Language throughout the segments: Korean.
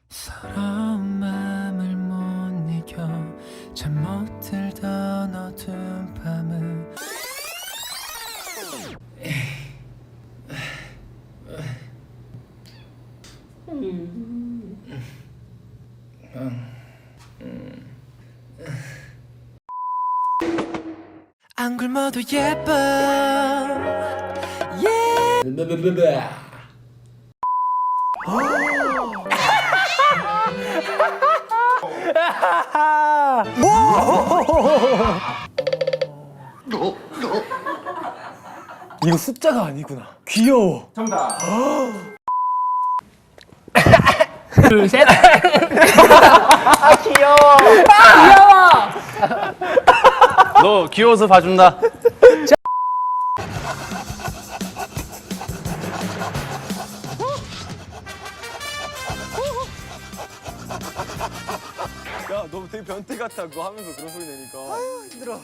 서러운 마음을 못 이겨 잠 못 들던 어두운 밤을 안 굶어도 예뻐 이거 숫자가 아니구나. 귀여워. 정답. 둘, 셋. 너 귀여워서 봐준다. 야, 너 되게 변태 같아. 그거 하면서 그런 소리 내니까. 아유, 힘들어.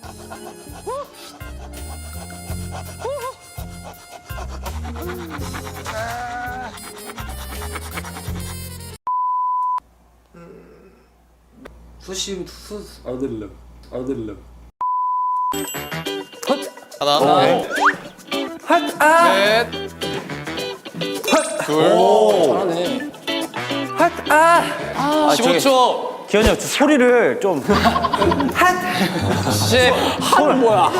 하나, 셋, 둘, 잘하네. 아, 15초. 기현이 형, 소리를 좀. 10, 뭐야?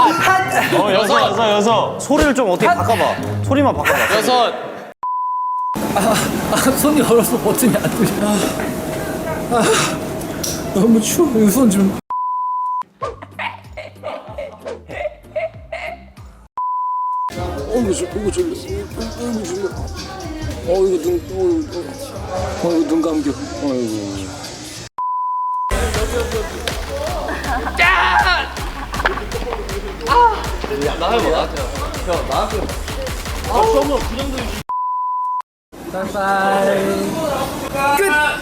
여섯. 소리를 좀 어떻게 바꿔봐. 소리만 바꿔봐. 6. 손이 얼어서 버튼이 안 들려. 너무 추워. 이거 손 좀. 이거 졸려. 이거 눈 감겨. 어이구. 바이바이. 끝.